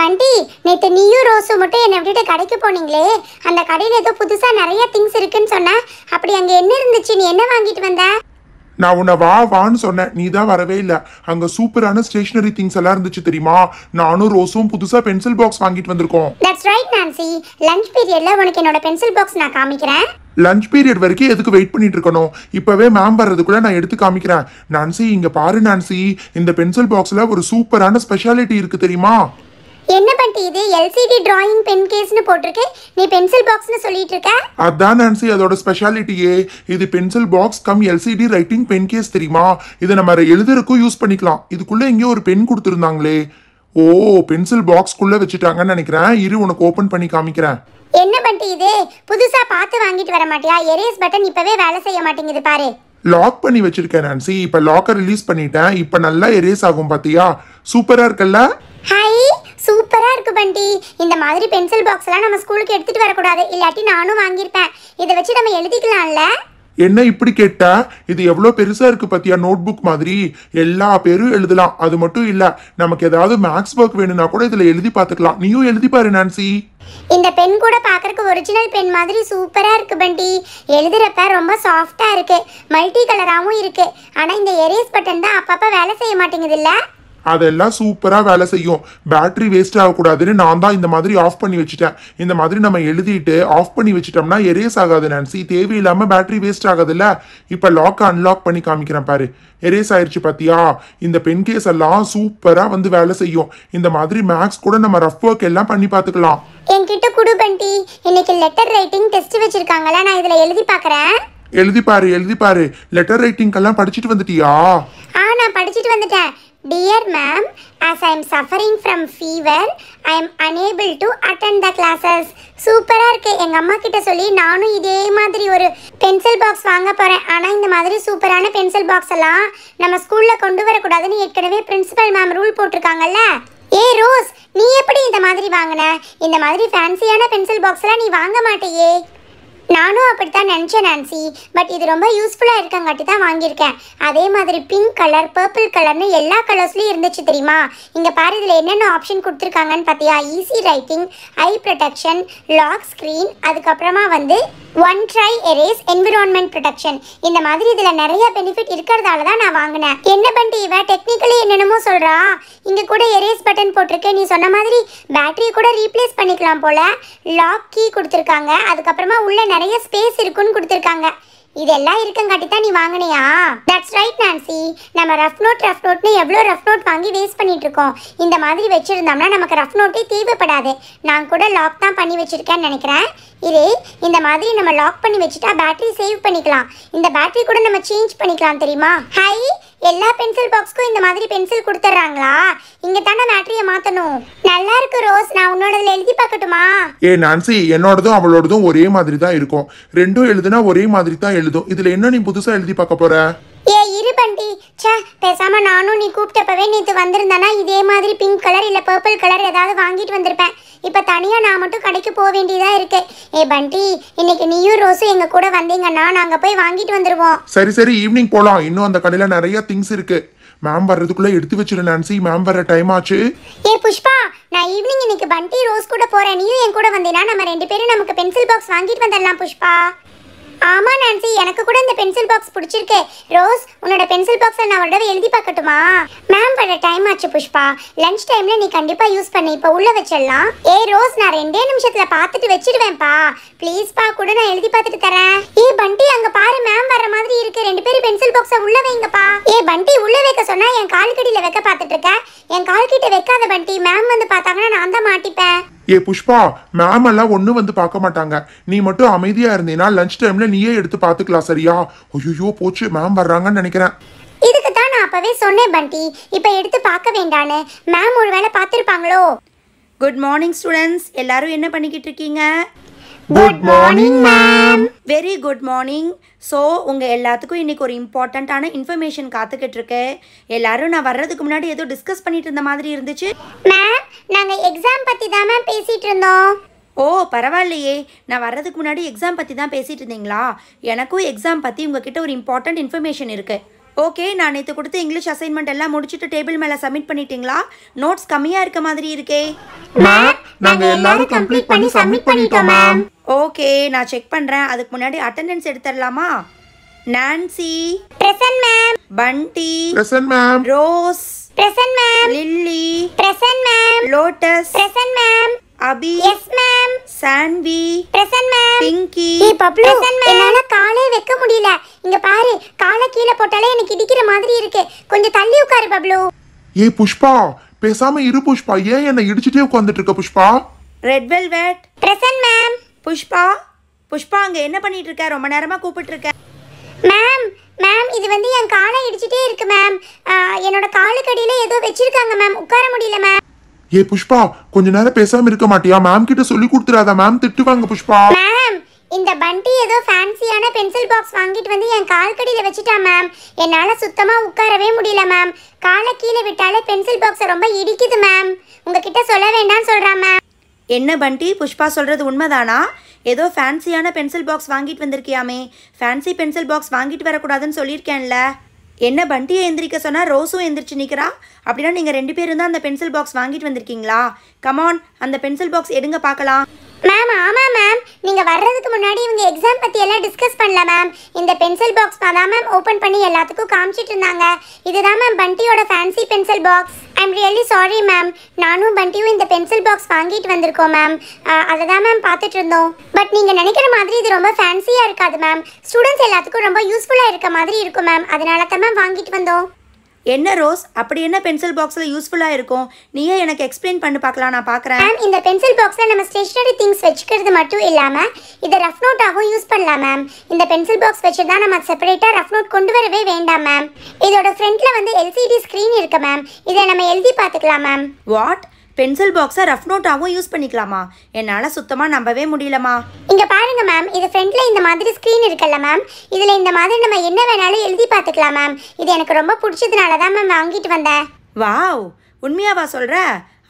பண்டி, நேற்று நீயும் ரோஸும் மட்டும் என்னை விட்டுட்டு கடைக்கு போனீங்களே, அந்த கடையில் ஏதோ புதுசாக நிறைய திங்ஸ் இருக்குன்னு சொன்ன. அப்படி அங்கே என்ன இருந்துச்சு? நீ என்ன வாங்கிட்டு வந்த? நான் உன்னை வான்னு சொன்னேன், நீ தான் வரவே இல்லை. அங்க சூப்பரான ஸ்டேஷனரி திங்ஸ் எல்லாம் இருந்துச்சு தெரியுமா. நானும் ரோஸும் புதுசா பென்சில் பாக்ஸ் வாங்கிட்டு வந்திருக்கோம். That's right Nancy. லஞ்ச் பீரியட்ல உனக்கு என்னோட பென்சில் பாக்ஸ் நான் காமிக்கிறேன். லஞ்ச் பீரியட் வரைக்கும் எதுக்கு வெயிட் பண்ணிட்டு இருக்கணும்? இப்பவே மேம் வர்றதுக்குள்ள நான் எடுத்து காமிக்கிறேன். நான்சி இங்க பாரு நான்சி, இந்த பென்சில் பாக்ஸ்ல ஒரு சூப்பரான ஸ்பெஷாலிட்டி இருக்கு தெரியுமா? என்ன பண்டி இது? எல்சிடி டிராயிங் பென் கேஸ்னு போட்டிருக்கு, நீ பென்சில் பாக்ஸ்னு சொல்லிட்டு இருக்க? அதான் நான்சி அதோட ஸ்பெஷாலிட்டியே. இது pencil box cum LCD writing pen case தெரியுமா. இதை நம்ம எழுதுறதுக்கும் யூஸ் பண்ணிக்கலாம். இதுக்குள்ள எங்கேயோ ஒரு பென் கொடுத்துருந்தாங்களே. ஓ, பென்சில் பாக்ஸ்க்குள்ள வச்சுட்டாங்கன்னு நினைக்கிறேன். இரு உனக்கு ஓபன் பண்ணி காமிக்கிறேன். என்ன பண்டி இது? புதுசா பார்த்து வாங்கிட்டு வர மாட்டியா? எரேஸ் பட்டன் இப்பவே வேலை செய்ய மாட்டேங்குது பாரு. லாக் பண்ணி வச்சிருக்கேன் நான்சி. இப்ப லாக்கை ரிலீஸ் பண்ணிட்டேன். இப்ப நல்லா எரேஸ் ஆகும் பாத்தியா? சூப்பரா இருக்குல்ல? ஹாய், சூப்பரா இருக்கு பண்டி. இந்த மாதிரி பென்சில் பாக்ஸ் எல்லாம் நம்ம ஸ்கூலுக்கு எடுத்துட்டு வரக்கூடாது, இல்லாட்டி நானும் வாங்கியிருப்பேன். இதை வச்சு நம்ம எழுதிக்கலாம்ல. என்ன இப்படி கேட்ட? இது எவ்வளவு பெருசா இருக்கு பாத்தியா? நோட் புக் மாதிரி எல்லா பேரும் எழுதலாம். அது மட்டும் இல்ல, நமக்கு ஏதாவது மேக்ஸ் ஒர்க் வேணும்னா கூட இதுல எழுதி பாத்துக்கலாம். நீயும் எழுதி பாரு நான்சி. இந்த பென் கூட பாக்குறதுக்கு ஒரிஜினல் பென் மாதிரி சூப்பரா இருக்கு பண்டி. எழுதுறப்ப ரொம்ப சாஃப்டா இருக்கு, மல்டி கலராகவும் இருக்கு. ஆனா இந்த எரேஸ் பட்டன் தான் அப்பப்ப வேலை செய்ய மாட்டேங்குது இல்ல? அதெல்லாம் சூப்பரா வேலை செய்யும். பேட்டரி வேஸ்ட் ஆகக்கூடாதுன்னு நான் தான் இந்த மாதிரி ஆஃப் பண்ணி வச்சுட்டேன். இந்த மாதிரி நம்ம எழுதிட்டு ஆஃப் பண்ணி வச்சுட்டோம்னா எரேஸ் ஆகாது நான்சி. தேவையில்லாம பேட்டரி வேஸ்ட் ஆகாதுல்ல. இப்ப லாக் அன்லாக் பண்ணி காமிக்கிறேன் பாரு. எரேஸ் ஆயிடுச்சு பாத்தியா? இந்த பென் கேஸ் எல்லாம் சூப்பரா வந்து வேலை செய்யும். இந்த மாதிரி மேக்ஸ் கூட நம்ம ரஃப் ஒர்க் எல்லாம் பண்ணி பாத்துக்கலாம். என்கிட்ட குடு பண்டி. இன்னைக்கு லெட்டர் ரைட்டிங் டெஸ்ட் வச்சிருக்காங்களா, நான் இதுல எழுதி பாக்குறேன். எழுதி பாரு. லெட்டர் ரைட்டிங் எல்லாம் படிச்சுட்டு வந்துட்டியா? நான் படிச்சுட்டு வந்துட்டேன். Dear ma'am, as I am suffering from fever, I am unable to attend the classes. சூப்பரா இருக்கு. எங்க அம்மா கிட்ட சொல்லி நானும் இதே மாதிரி ஒரு பென்சில் பாக்ஸ் வாங்க போறேன். ஆனா இந்த மாதிரி சூப்பரான பென்சில் பாக்ஸ் எல்லாம் நம்ம ஸ்கூல்ல கொண்டு வரக்கூடாதுன்னு ஏற்கனவே பிரின்சிபல் மேம் ரூல் போட்டிருக்காங்கல்ல. ஏ ரோஸ், நீ எப்படி இந்த மாதிரி வாங்கின? இந்த மாதிரி ஃபேன்சியான பென்சில் பாக்ஸ் எல்லாம் நீ வாங்க மாட்டேயே. நானும் அப்படித்தான் நினச்சேன் நான்சி. பட் இது ரொம்ப யூஸ்ஃபுல்லாக இருக்கங்காட்டி தான் வாங்கியிருக்கேன். அதே மாதிரி பிங்க் கலர், பர்பிள் கலர்னு எல்லா கலர்ஸ்லையும் இருந்துச்சு தெரியுமா. இங்கே பாரு, இதில் என்னென்ன ஆப்ஷன் கொடுத்துருக்காங்கன்னு பார்த்தியா? Easy writing, eye protection, lock screen, அதுக்கப்புறமா வந்து one dry erase, environment protection. இந்த மாதிரி இதில் நிறைய பெனிஃபிட் இருக்கிறதால தான் நான் வாங்கினேன். என்ன பண்ணி இவ டெக்னிக்கலி என்னென்னமோ சொல்கிறா. இங்கே கூட எரேஸ் பட்டன் போட்டிருக்கு. நீ சொன்ன மாதிரி பேட்டரியை கூட ரீப்ளேஸ் பண்ணிக்கலாம் போல். லாக் கீ கொடுத்துருக்காங்க. அதுக்கப்புறமா உள்ள நிறைய ஸ்பேஸ் இருக்குன்னு கொடுத்துருக்காங்க. இதெல்லாம் இருக்கங்காட்டி தான் நீ வாங்கினியா? That's right Nancy. நம்ம ரஃப் நோட்னு எவ்வளோ ரஃப் நோட் வாங்கி வேஸ்ட் பண்ணிட்டு இருக்கோம். இந்த மாதிரி வச்சிருந்தோம்னா நமக்கு ரஃப் நோட்டே தேவைப்படாது. நான் கூட லாக் தான் பண்ணி வச்சிருக்கேன்னு நினைக்கிறேன். இந்த மாதிரி நம்ம லாக் பண்ணி வச்சுட்டா பேட்டரி சேவ் பண்ணிக்கலாம். இந்த பேட்டரி கூட நம்ம சேஞ்ச் பண்ணிக்கலாம் தெரியுமா? ஹை, எல்லா பென்சில் பாக்ஸ்க்கும் இந்த மாதிரி பென்சில் கொடுத்துட்றாங்களா? இங்க தானே பேட்டரியை மாத்தணும். நல்லா இருக்கு ரோஸ், நான் உன்னோடதுல எழுதி பார்க்கட்டுமா? நான்சி, என்னோடதும் அவளோடதும் ஒரே மாதிரி தான் இருக்கும். ரெண்டும் எழுதுனா ஒரே மாதிரி தான் எழுதும். இதுல என்ன நீ புதுசா எழுதி பார்க்க போற? இரு பண்டி. பேசாம நானும் நீ கூப்பிட்டப்பவே நேற்று வந்திருந்தானா இதே மாதிரி பிங்க் கலர் இல்ல பர்பிள் கலர் ஏதாவது வாங்கிட்டு வந்திருப்பேன். இப்ப தனியா நான் மட்டும் கடைக்கு போக வேண்டியதா இருக்கு. பண்டி, இன்னைக்கு நீயும் ரோஸும் எங்க கூட வந்தீங்கன்னா நாங்க போய் வாங்கிட்டு வந்துருவோம். சரி, ஈவினிங் போலாம். இன்னும் அந்த கடையில நிறைய திங்ஸ் இருக்கு. மேம் வர்றதுக்குள்ள எடுத்து வச்சிரு நான்சி. மேம் வர டைம் ஆச்சு. புஷ்பா, நான் ஈவினிங் இன்னைக்கு பண்டி ரோஸ் கூட போறேன். நீயும் என் கூட வந்தீனா நம்ம ரெண்டு பேரும் நமக்கு பென்சில் பாக்ஸ் வாங்கிட்டு வந்துடலாம் புஷ்பா. ஆமா நான்சி, எனக்கு கூட இந்த பென்சில் பாக்ஸ் பிடிச்சிருக்கு. ரோஸ், உன்னோட பென்சில் பாக்ஸை நான் ஒரு தடவை எழுதி பார்க்கட்டுமா? மேம் வர டைம் ஆச்சு புஷ்பா. லஞ்ச் டைம்ல நீ கண்டிப்பா யூஸ் பண்ணி இப்ப உள்ள வச்சிடலாம். ரோஸ், நான் 2 நிமிஷத்துல பார்த்துட்டு வச்சிடுவேன்ப்பா. ப்ளீஸ்ப்பா, கூட நான் எழுதி பார்த்துட்டு தரேன். பண்டி, அங்க பாரு, மேம் வர மாதிரி இருக்கு. 2 பேரும் பென்சில் பாக்ஸை உள்ள வைங்கப்பா. பண்டி, உள்ள வைக்க சொன்னா என் கால் கடியில வைக்க பார்த்துட்டு இருக்க. என் கால் கிட்ட வைக்காத பண்டி. மேம் வந்து பார்த்தாங்கன்னா நான் தான் மாட்டிப்பேன். புஷ்பா, மேம் எல்லாம் ஒண்ணு வந்து பார்க்க மாட்டாங்க. நீ மட்டும் அமைதியா இருந்தீனா லஞ்ச் டைம்ல நீயே எடுத்து பாத்துக்கலாம். சரியா? ஐயோ போச்சு, மேம் வர்றாங்கன்னு நினைக்கிறேன். இதுக்கு தான் நான் அப்பவே சொன்னேன் பண்டி, இப்ப எடுத்து பார்க்க வேண்டான்னு. மேம் ஒருவேளை பார்த்திருப்பாங்களோ? Good morning students. எல்லாரும் என்ன பண்ணிக்கிட்டு இருக்கீங்க? Good morning ma'am. Very good morning. So உங்கள் எல்லாத்துக்கும் இன்றைக்கி ஒரு இம்பார்ட்டண்ட்டான இன்ஃபர்மேஷன் காத்துக்கிட்டு இருக்கு. எல்லாரும் நான் வர்றதுக்கு முன்னாடி ஏதோ டிஸ்கஸ் பண்ணிட்டு இருந்த மாதிரி இருந்துச்சு. மேம், நாங்கள் எக்ஸாம் பற்றி தான் மேம் பேசிகிட்டு இருந்தோம். ஓ பரவாயில்லையே, நான் வர்றதுக்கு முன்னாடி எக்ஸாம் பற்றி தான் பேசிகிட்டு இருந்தீங்களா? எனக்கும் எக்ஸாம் பற்றி உங்ககிட்ட ஒரு இம்பார்ட்டண்ட் இன்ஃபர்மேஷன் இருக்குது. ஓகே, நான் நேற்று கொடுத்த இங்கிலீஷ் அசைன்மெண்ட் எல்லாம் முடிச்சுட்டு டேபிள் மேலே சப்மிட் பண்ணிட்டீங்களா? நோட்ஸ் கம்மியாக இருக்க மாதிரி இருக்கே. மேம் நாங்க எல்லாரும் கம்ப்ளீட் பண்ணி சப்மிட் பண்ணிட்டோம் மேம். ஓகே, நான் செக் பண்ணுறேன். அதுக்கு முன்னாடி அட்டெண்டன்ஸ் எடுத்துடலாமா? Nancy present ma'am. Bunty present ma'am. Rose present ma'am. Lily present ma'am. Lotus present ma'am. Abhi yes ma'am. Saanvi present ma'am. Pinky ஏய் பப்ளு, என்னால காலே வைக்க முடியல. இங்க பாரு, காலை கீழே போட்டாலே எனக்கு இடிக்கிற மாதிரி இருக்கு. கொஞ்சம் தள்ளி உட்காரு பப்ளு. ஏய் புஷ்பா, பேசாம இரு புஷ்பா. ஏன் என்ன இடிச்சிட்டே உட்கார்ந்துட்டு இருக்க Pushpa? Red velvet present ma'am. Pushpa Pushpa அங்கே என்ன பண்ணிட்டு இருக்க? ரொம்ப நேரமாக கூப்பிட்டு இருக்க. மேம் மேம், இது வந்து என் காலை இடிச்சிட்டே இருக்கு மேம். என்னோட காலுக்கடியில ஏதோ வச்சிருக்காங்க மேம், உட்கார முடியல மேம். ஏய் புஷ்பா, கொஞ்ச நேரம் பேசாம இருக்க மாட்டியா? மேம் கிட்ட சொல்லி கொடுத்துறாத, மேம் திட்டுவாங்க புஷ்பா. மேம், இந்த பண்டி ஏதோ ஃபேன்சியான பென்சில் பாக்ஸ் வாங்கிட்டு வந்து என் கால்கடியில் வச்சுட்டா மேம். என்னால் சுத்தமாக உட்காரவே முடியல மேம். காலை கீழே விட்டாலே பென்சில் பாக்ஸை ரொம்ப இடிக்குது மேம். உங்ககிட்ட சொல்ல வேண்டாம்னு சொல்கிறா மேம். என்ன பண்டி, புஷ்பா சொல்கிறது உண்மைதானா? ஏதோ ஃபேன்சியான பென்சில் பாக்ஸ் வாங்கிட்டு வந்திருக்கியாமே. ஃபேன்சி பென்சில் பாக்ஸ் வாங்கிட்டு வரக்கூடாதுன்னு சொல்லியிருக்கேன்ல. என்ன பண்டியை எந்திரிக்க சொன்னால் ரோஸும் எந்திரிச்சு நிற்கிறா? அப்படின்னா நீங்கள் 2 பேரும் தான் அந்த பென்சில் பாக்ஸ் வாங்கிட்டு வந்திருக்கீங்களா? கமான், அந்த பென்சில் பாக்ஸ் எடுங்க பார்க்கலாம். மேம் ஆமாம் மேம், நீங்கள் வர்றதுக்கு முன்னாடி இவங்க எக்ஸாம் பற்றி எல்லாம் டிஸ்கஸ் பண்ணல மேம். இந்த பென்சில் பாக்ஸ் தான் மேம் ஓப்பன் பண்ணி எல்லாத்துக்கும் காமிச்சிட்டு இருந்தாங்க. இதுதான் மேம் பண்டியோட fancy pencil box. I'm really sorry ma'am. நானும் பண்டியும் இந்த பென்சில் பாக்ஸ் வாங்கிட்டு வந்திருக்கோம் மேம். அதை தான் மேம் பார்த்துட்டு இருந்தோம். பட் நீங்கள் நினைக்கிற மாதிரி இது ரொம்ப ஃபேன்சியாக இருக்காது மேம். ஸ்டூடெண்ட்ஸ் எல்லாத்துக்கும் ரொம்ப யூஸ்ஃபுல்லாக இருக்க மாதிரி இருக்கும் மேம். அதனால தான் மேம் வாங்கிட்டு வந்தோம். என்ன ரோஸ், அப்படி என்ன பென்சில் பாக்ஸில் யூஸ்ஃபுல்லாக இருக்கும்? நீயே எனக்கு எக்ஸ்பிளைன் பண்ணி பார்க்கலாம், நான் பார்க்குறேன். மேம், இந்த பென்சில் பாக்ஸில் நம்ம ஸ்டேஷனரி திங்ஸ் வச்சுக்கிறது மட்டும் இல்லாமல் இதை ரஃப் நோட்டாகவும் யூஸ் பண்ணலாம் மேம். இந்த பென்சில் பாக்ஸ் வச்சு தான் நம்ம செப்பரேட்டாக ரஃப் நோட் கொண்டு வரவே வேண்டாம் மேம். இதோட ஃப்ரண்ட்டில் வந்து LCD ஸ்க்ரீன் இருக்கு மேம். இதை நம்ம எழுதி பார்த்துக்கலாம் மேம். வாட், பென்சில் பாக்ஸை ரஃப் நோட்டாகவும் யூஸ் பண்ணிக்கலாமா? என்னால் சுத்தமாக நம்பவே முடியலமா. இங்கே பாருங்க மேம், இது ஃப்ரண்ட்டில் இந்த மாதிரி ஸ்க்ரீன் இருக்குல்ல மேம். இதில் இந்த மாதிரி நம்ம என்ன வேணாலும் எழுதி பார்த்துக்கலாம் மேம். இது எனக்கு ரொம்ப பிடிச்சதுனால தான் மேம் வாங்கிட்டு வந்தேன். வாவ், உண்மையாவா சொல்கிற?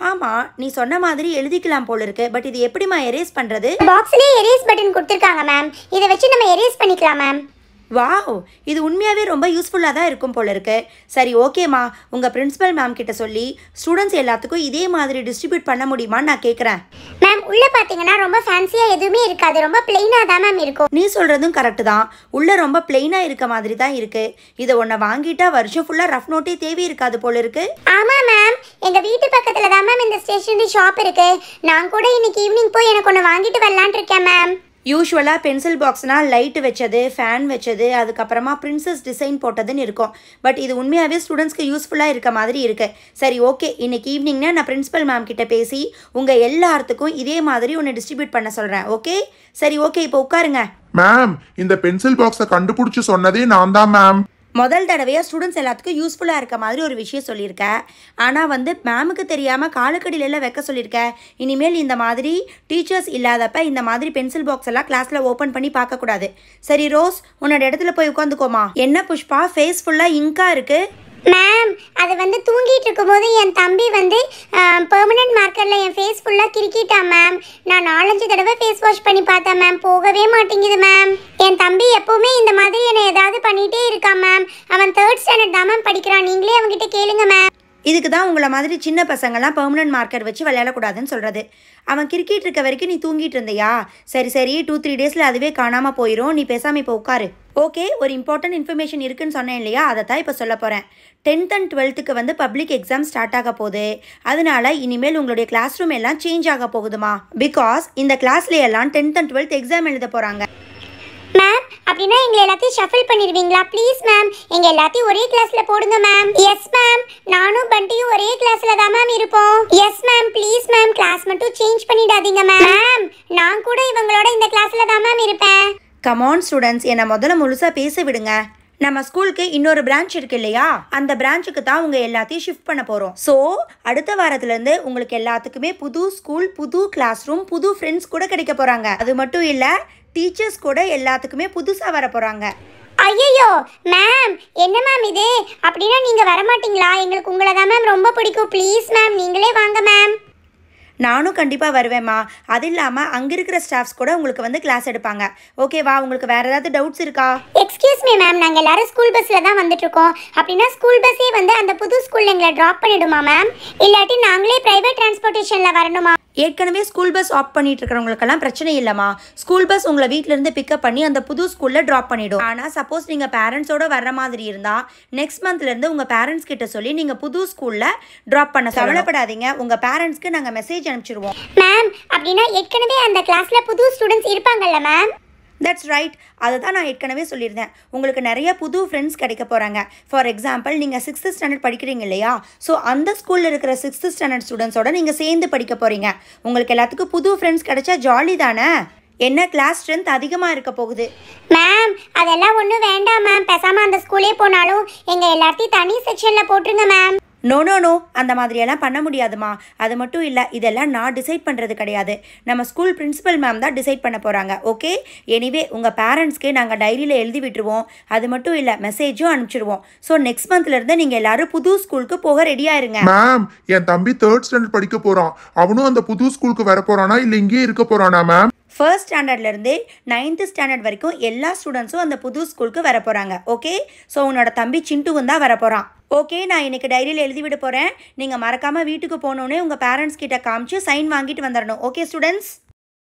ஆமாம், நீ சொன்ன மாதிரி எழுதிக்கலாம் போல இருக்கு. பட் இது எப்படிமா எரேஸ் பண்ணுறது? பாக்ஸ்லேயே எரேஸ் பட்டன் கொடுத்துருக்காங்க மேம். இதை வச்சு நம்ம எரேஸ் பண்ணிக்கலாம் மேம். வாவ், இது உண்மையாகவே ரொம்ப யூஸ்ஃபுல்லாக தான் இருக்கும் போல இருக்கு. சரி ஓகேம்மா, உங்கள் பிரின்ஸிபல் மேம் கிட்ட சொல்லி ஸ்டூடெண்ட்ஸ் எல்லாத்துக்கும் இதே மாதிரி டிஸ்ட்ரிபியூட் பண்ண முடியுமான்னு நான் கேட்குறேன். மேம், உள்ளே பார்த்தீங்கன்னா ரொம்ப ஃபேன்சியாக எதுவுமே இருக்காது. ரொம்ப பிளெயினாக தான் மேம் இருக்கும். நீ சொல்கிறதும் கரெக்டு தான். உள்ளே ரொம்ப பிளெயினாக இருக்க மாதிரி தான் இருக்குது. இதை ஒன்றை வாங்கிட்டா வருஷம் ஃபுல்லாக ரஃப் நோட்டே தேவை இருக்காது போல இருக்கு. ஆமாம் மேம், எங்கள் வீட்டு பக்கத்தில் தான் மேம் இந்த ஸ்டேஷனரி ஷாப் இருக்குது. நான் கூட இன்னைக்கு ஈவினிங் போய் எனக்கு ஒன்று வாங்கிட்டு வரலான் இருக்கேன் மேம். யூஸ்வலாக பென்சில் பாக்ஸ்னால் லைட்டு வச்சது, ஃபேன் வச்சது, அதுக்கப்புறமா பிரின்சஸ் டிசைன் போட்டதுன்னு இருக்கும். பட் இது உண்மையாகவே ஸ்டூடெண்ட்ஸ்க்கு யூஸ்ஃபுல்லாக இருக்க மாதிரி இருக்குது. சரி ஓகே, இன்னைக்கு ஈவினிங்னா நான் பிரின்ஸிபல் மேம் கிட்ட பேசி உங்கள் எல்லாத்துக்கும் இதே மாதிரி ஒன்று டிஸ்ட்ரிபியூட் பண்ண சொல்கிறேன். ஓகே, சரி ஓகே, இப்போ உட்காருங்க. மேம், இந்த பென்சில் பாக்ஸை கண்டுபிடிச்சு சொன்னதே நான் தான் மேம். முதல் தடவையாக ஸ்டூடெண்ட்ஸ் எல்லாத்துக்கும் யூஸ்ஃபுல்லாக இருக்க மாதிரி ஒரு விஷயம் சொல்லியிருக்கேன். ஆனால் வந்து மேமுக்கு தெரியாமல் காலுக்கடியிலெல்லாம் வைக்க சொல்லியிருக்கேன். இனிமேல் இந்த மாதிரி டீச்சர்ஸ் இல்லாதப்ப இந்த மாதிரி பென்சில் பாக்ஸ் எல்லாம் கிளாஸில் ஓப்பன் பண்ணி பார்க்கக்கூடாது. சரி ரோஸ், உன்னோட இடத்துல போய் உட்காந்துக்கோமா. என்ன புஷ்பா, ஃபேஸ் ஃபுல்லாக இங்காக இருக்குது? மேம், அது வந்து தூங்கிட்டு இருக்கும்போது என் தம்பி வந்து பெர்மனன்ட் மார்க்கரில் என் ஃபேஸ் ஃபுல்லாக கிறுக்கிட்டான் மேம். நான் 4-5 தடவை ஃபேஸ் வாஷ் பண்ணி பார்த்தேன் மேம், போகவே மாட்டேங்குது மேம். என் தம்பி எப்போவுமே இந்த மாதிரி என்னை ஏதாவது பண்ணிகிட்டே இருக்கான் மேம். அவன் 3rd ஸ்டாண்டர்ட் தான் மேம் படிக்கிறான். நீங்களே அவங்ககிட்ட கேளுங்க மேம். இதுக்கு தான் உங்களை மாதிரி சின்ன பசங்கள்லாம் பெர்மனன்ட் மார்க்கர் வச்சு விளையாடக்கூடாதுன்னு சொல்கிறது. அவன் கிரிக்கெட் இருக்க வரைக்கும் நீ தூங்கிட்டு இருந்தியா? சரி 2-3 டேஸில் அதுவே காணாமல் போயிடும். நீ பேசாமல் இப்போ உட்காரு. ஓகே, ஒரு இம்பார்ட்டன்ட் இன்ஃபர்மேஷன் இருக்குன்னு சொன்னேன் இல்லையா, அதை தான் இப்போ சொல்ல போகிறேன். 10th and 12th வந்து பப்ளிக் எக்ஸாம் ஸ்டார்ட் ஆக போகுது. அதனால இனிமேல் உங்களுடைய கிளாஸ் ரூம் எல்லாம் சேஞ்ச் ஆக போகுதுமா. பிகாஸ் இந்த கிளாஸ்ல எல்லாம் 10th and 12th எக்ஸாம் எழுத போகிறாங்க. மேம், அப்படின்னா எங்களை எல்லாத்தையும் ஷஃபில் பண்ணிடுவீங்களா ப்ளீஸ் மேம்? எங்கள் எல்லாத்தையும் ஒரே கிளாஸில் போடுங்க மேம். எஸ் மேம், நானும் பண்டியும் ஒரே கிளாஸில் தான் மேம் இருப்போம். Yes ma'am, please ma'am, class மட்டும் சேஞ்ச் பண்ணிடாதீங்க மேம். மேம், நான் கூட இவங்களோட இந்த கிளாஸில் தான் மேம் இருப்பேன். கமான் ஸ்டூடெண்ட்ஸ், என்னை முதல்ல முழுசாக பேச விடுங்க. நம்ம ஸ்கூலுக்கு இன்னொரு பிரான்ச் இருக்கு இல்லையா, அந்த பிரான்ச்சுக்கு தான் உங்கள் எல்லாத்தையும் ஷிஃப்ட் பண்ண போகிறோம். ஸோ அடுத்த வாரத்துலேருந்து உங்களுக்கு எல்லாத்துக்குமே புது ஸ்கூல், புது கிளாஸ் ரூம், புது ஃப்ரெண்ட்ஸ் கூட கிடைக்க போகிறாங்க. அது மட்டும் இல்லை, டீச்சர்ஸ் கூட எல்லாத்துக்குமே புதுசாக வர போகிறாங்க. ஐயோ மேம், என்ன மேம் இது? அப்படின்னா நீங்கள் வரமாட்டீங்களா? எங்களுக்கு உங்களை தான் மேம் ரொம்ப பிடிக்கும். ப்ளீஸ் மேம், நீங்களே வாங்க மேம். நானும் கண்டிப்பாக வருவேம்மா. அது இல்லாமல் அங்கே இருக்கிற ஸ்டாஃப்ஸ் கூட உங்களுக்கு வந்து கிளாஸ் எடுப்பாங்க. ஓகேவா? உங்களுக்கு வேறு ஏதாவது டவுட்ஸ் இருக்கா? எக்ஸ்கியூஸ் மீ மேம், நாங்கள் எல்லாரும் ஸ்கூல் பஸ்ஸில் தான் வந்துட்டு இருக்கோம். அப்படின்னா ஸ்கூல் பஸ்ஸே வந்து அந்த புது ஸ்கூலில் எங்களை ட்ராப் பண்ணிடுமா மேம்? இல்லாட்டி நாங்களே ப்ரைவேட் டிரான்ஸ்போர்ட்டேஷனில் வரணுமா? ஏற்கனவே ஸ்கூல் பஸ் ஆப் பண்ணிட்டு இருக்கிறவங்களுக்கெல்லாம் பிரச்சனை இல்லைம்மா. ஸ்கூல் பஸ் உங்களை வீட்டிலேருந்து பிக்கப் பண்ணி அந்த புது ஸ்கூலில் ட்ராப் பண்ணிடும். ஆனால் சப்போஸ் நீங்கள் பேரண்ட்ஸோட வர்ற மாதிரி இருந்தால் நெக்ஸ்ட் மந்த்லேருந்து உங்கள் பேரண்ட்ஸ் கிட்ட சொல்லி நீங்கள் புது ஸ்கூலில் ட்ராப் பண்ண கவலைப்படாதீங்க. உங்கள் பேரண்ட்ஸ்க்கு நாங்கள் மெசேஜ் அனுப்பிச்சிடுவோம். மேம், அப்படின்னா ஏற்கனவே அந்த கிளாஸில் புது ஸ்டூடெண்ட்ஸ் இருப்பாங்கல்ல மேம்? That's right. அதை தான் நான் ஏற்கனவே சொல்லியிருந்தேன். உங்களுக்கு நிறைய புது ஃப்ரெண்ட்ஸ் கிடைக்க போகிறாங்க. ஃபார் எக்ஸாம்பிள், நீங்கள் 6th ஸ்டாண்டர்ட் படிக்கிறீங்க இல்லையா? ஸோ அந்த ஸ்கூலில் இருக்கிற 6th ஸ்டாண்டர்ட் ஸ்டூடெண்ட்ஸோட நீங்கள் சேர்ந்து படிக்க போகிறீங்க. உங்களுக்கு எல்லாத்துக்கும் புது ஃப்ரெண்ட்ஸ் கிடைச்சா ஜாலி தானே? என்ன கிளாஸ் ஸ்ட்ரென்த் அதிகமாக இருக்க போகுது. மேம், அதெல்லாம் ஒன்றும் வேண்டாம் மேம். பேசாமல் அந்த ஸ்கூலே போனாலும் எங்கள் எல்லாத்தையும் தனி செக்ஷனில் போட்டுருங்க மேம். நோ நோ நோ, அந்த மாதிரியெல்லாம் பண்ண முடியாதுமா. அது மட்டும் இல்லை, இதெல்லாம் நான் டிசைட் பண்ணுறது கிடையாது. நம்ம ஸ்கூல் பிரின்சிபல் மேம் தான் டிசைட் பண்ண போகிறாங்க. ஓகே, எனிவே உங்கள் பேரண்ட்ஸ்க்கு நாங்கள் டைரியில் எழுதி விட்டுருவோம். அது மட்டும் இல்லை, மெசேஜும் அனுப்பிச்சிடுவோம். ஸோ நெக்ஸ்ட் மந்த்லேருந்து நீங்கள் எல்லாரும் புது ஸ்கூலுக்கு போக ரெடியாக இருங்க. மேம், என் தம்பி 3rd ஸ்டாண்டர்ட் படிக்க போறான். அவனும் அந்த புது ஸ்கூலுக்கு வர போறானா இல்ல இங்கேயே இருக்க போறானா மேம்? 1st ஸ்டாண்டர்ட்லேருந்து 9th ஸ்டாண்டர்ட் வரைக்கும் எல்லா ஸ்டூடெண்ட்ஸும் அந்த புது ஸ்கூலுக்கு வர போகிறாங்க. ஓகே, ஸோ உன்னோட தம்பி சிண்டுவும் தான் வர போகிறான். ஓகே, நான் இன்னைக்கு டைரியில் எழுதி விட போகிறேன். நீங்கள் மறக்காமல் வீட்டுக்கு போனோடனே உங்கள் பேரண்ட்ஸ் கிட்ட காமிச்சு சைன் வாங்கிட்டு வந்துடணும். Okay students?